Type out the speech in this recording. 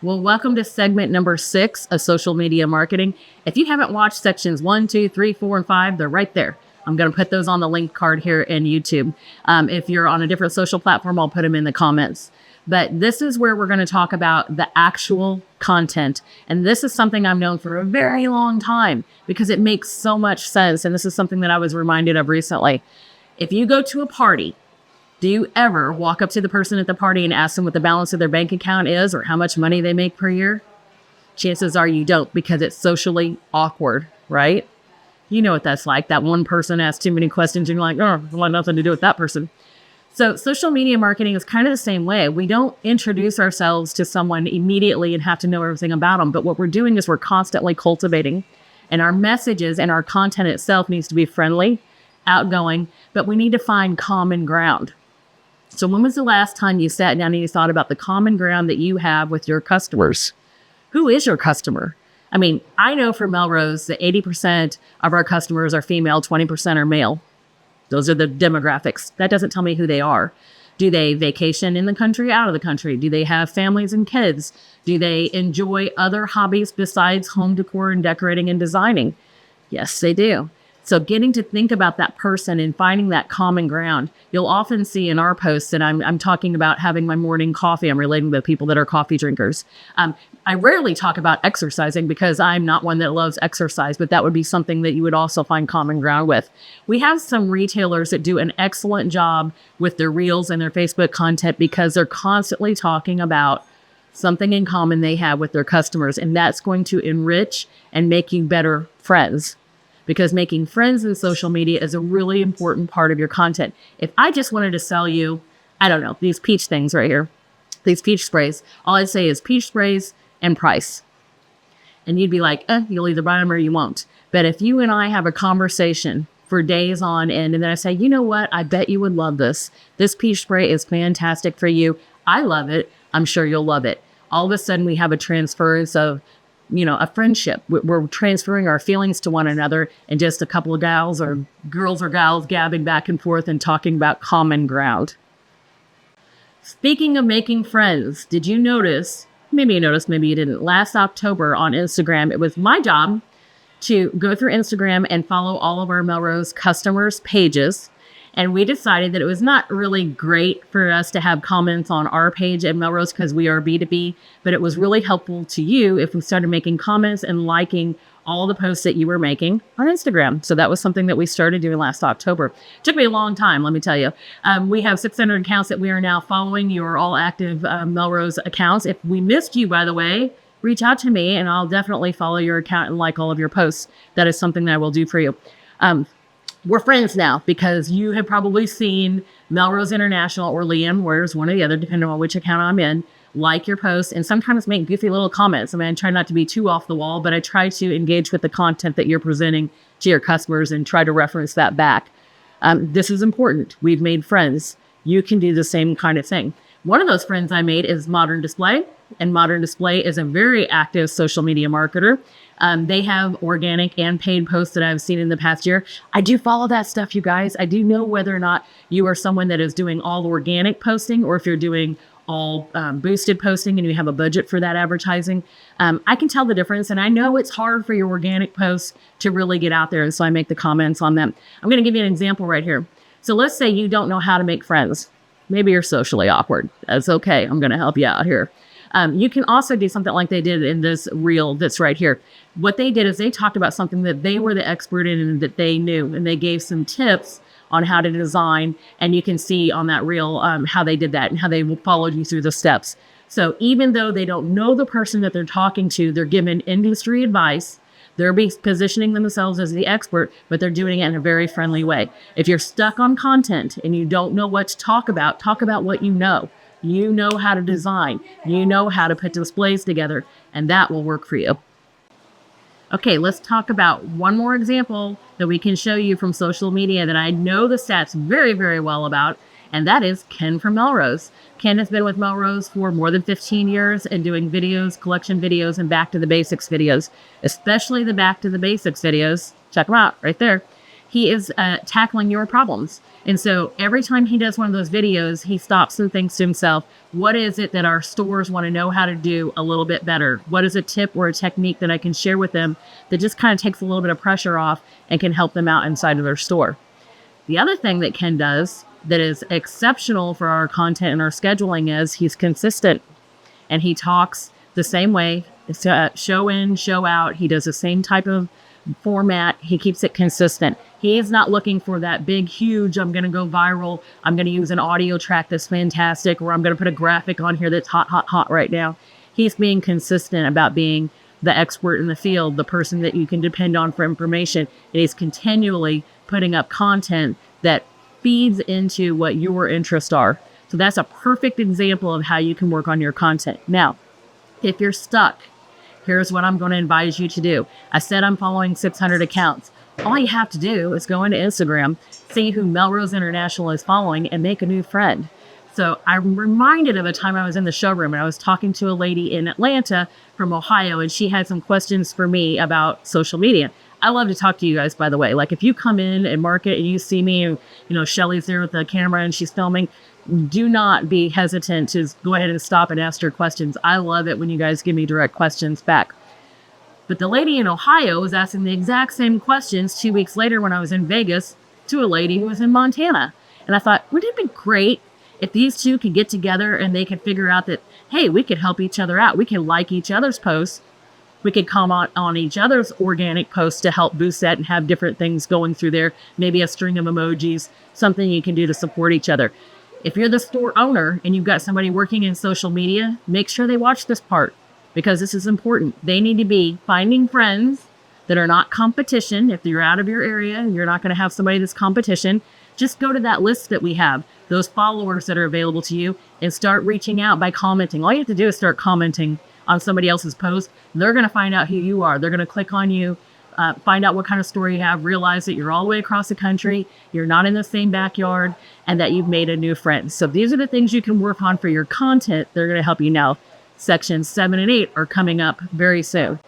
Well, welcome to segment number 6 of social media marketing. If you haven't watched sections 1, 2, 3, 4, and 5, they're right there. I'm going to put those on the link card here in YouTube. If you're on a different social platform, I'll put them in the comments. But this is where we're going to talk about the actual content. And this is something I've known for a very long time because it makes so much sense. And this is something that I was reminded of recently. If you go to a party, do you ever walk up to the person at the party and ask them what the balance of their bank account is or how much money they make per year? Chances are you don't, because it's socially awkward, right? You know what that's like. That one person asks too many questions and you're like, oh, I want nothing to do with that person. So social media marketing is kind of the same way. We don't introduce ourselves to someone immediately and have to know everything about them. But what we're doing is we're constantly cultivating, and our messages and our content itself needs to be friendly, outgoing, but we need to find common ground. So when was the last time you sat down and you thought about the common ground that you have with your customers? Who is your customer? I mean, I know for Melrose that 80% of our customers are female, 20% are male. Those are the demographics. That doesn't tell me who they are. Do they vacation in the country, out of the country? Do they have families and kids? Do they enjoy other hobbies besides home decor and decorating and designing? Yes, they do. So getting to think about that person and finding that common ground. You'll often see in our posts that I'm talking about having my morning coffee. I'm relating to people that are coffee drinkers. I rarely talk about exercising because I'm not one that loves exercise, but that would be something that you would also find common ground with. We have some retailers that do an excellent job with their reels and their Facebook content because they're constantly talking about something in common they have with their customers, and that's going to enrich and make you better friends. Because making friends in social media is a really important part of your content. If I just wanted to sell you, I don't know, these peach things right here, these peach sprays, all I'd say is peach sprays and price. And you'd be like, you'll either buy them or you won't. But if you and I have a conversation for days on end, and then I say, you know what, I bet you would love this. This peach spray is fantastic for you. I love it. I'm sure you'll love it. All of a sudden we have a transference of a friendship. We're transferring our feelings to one another, and just a couple of gals or girls or gals gabbing back and forth and talking about common ground. Speaking of making friends, did you notice, maybe you noticed, maybe you didn't, last October on Instagram, it was my job to go through Instagram and follow all of our Melrose customers' pages. And we decided that it was not really great for us to have comments on our page at Melrose because we are B2B, but it was really helpful to you if we started making comments and liking all the posts that you were making on Instagram. So that was something that we started doing last October. It took me a long time, let me tell you. We have 600 accounts that we are now following. You are all active Melrose accounts. If we missed you, by the way, reach out to me and I'll definitely follow your account and like all of your posts. That is something that I will do for you. We're friends now because you have probably seen Melrose International or Liam, where's one or the other, depending on which account I'm in, like your posts and sometimes make goofy little comments. I mean, I try not to be too off the wall, but I try to engage with the content that you're presenting to your customers and try to reference that back. This is important. We've made friends. You can do the same kind of thing. One of those friends I made is Modern Display, and Modern Display is a very active social media marketer. They have organic and paid posts that I've seen in the past year. I do follow that stuff, you guys. I do know whether or not you are someone that is doing all organic posting or if you're doing all boosted posting and you have a budget for that advertising. I can tell the difference, and I know it's hard for your organic posts to really get out there, and so I make the comments on them. I'm going to give you an example right here. So let's say you don't know how to make friends. Maybe you're socially awkward. That's okay. I'm going to help you out here. You can also do something like they did in this reel that's right here. What they did is they talked about something that they were the expert in and that they knew, and they gave some tips on how to design. And you can see on that reel how they did that and how they followed you through the steps. So even though they don't know the person that they're talking to, they're given industry advice. They're positioning themselves as the expert, but they're doing it in a very friendly way. If you're stuck on content and you don't know what to talk about what you know. You know how to design. You know how to put displays together, and that will work for you. Okay, let's talk about one more example that we can show you from social media that I know the stats very, very well about, and that is Ken from Melrose. Ken has been with Melrose for more than 15 years and doing videos, collection videos, and back to the basics videos, especially the back to the basics videos. Check them out right there. he is tackling your problems. And so every time he does one of those videos, he stops and thinks to himself, what is it that our stores want to know how to do a little bit better? What is a tip or a technique that I can share with them that just kind of takes a little bit of pressure off and can help them out inside of their store? The other thing that Ken does that is exceptional for our content and our scheduling is he's consistent, and he talks the same way. It's show in, show out. He does the same type of format. He keeps it consistent. He is not looking for that big, huge, I'm going to go viral, I'm going to use an audio track that's fantastic, or I'm going to put a graphic on here that's hot, hot, hot right now. He's being consistent about being the expert in the field, the person that you can depend on for information. And he's continually putting up content that feeds into what your interests are. So that's a perfect example of how you can work on your content. Now, if you're stuck, here's what I'm going to advise you to do. I said I'm following 600 accounts. All you have to do is go into Instagram, see who Melrose International is following, and make a new friend. So I'm reminded of a time I was in the showroom and I was talking to a lady in Atlanta from Ohio, and she had some questions for me about social media. I love to talk to you guys, by the way. Like, if you come in and market and you see me and, Shelly's there with the camera and she's filming, do not be hesitant to go ahead and stop and ask her questions. I love it when you guys give me direct questions back. But the lady in Ohio was asking the exact same questions 2 weeks later when I was in Vegas to a lady who was in Montana. And I thought, wouldn't it be great if these two could get together and they could figure out that, hey, we could help each other out. We can like each other's posts. We could comment on each other's organic posts to help boost that and have different things going through there. Maybe a string of emojis, something you can do to support each other. If you're the store owner and you've got somebody working in social media, make sure they watch this part, because this is important. They need to be finding friends that are not competition. If you're out of your area, you're not going to have somebody that's competition. Just go to that list that we have, those followers that are available to you, and start reaching out by commenting. All you have to do is start commenting on somebody else's post. They're going to find out who you are. They're going to click on you, find out what kind of store you have, realize that you're all the way across the country, you're not in the same backyard, and that you've made a new friend. So these are the things you can work on for your content. They're going to help you now. Sections 7 and 8 are coming up very soon.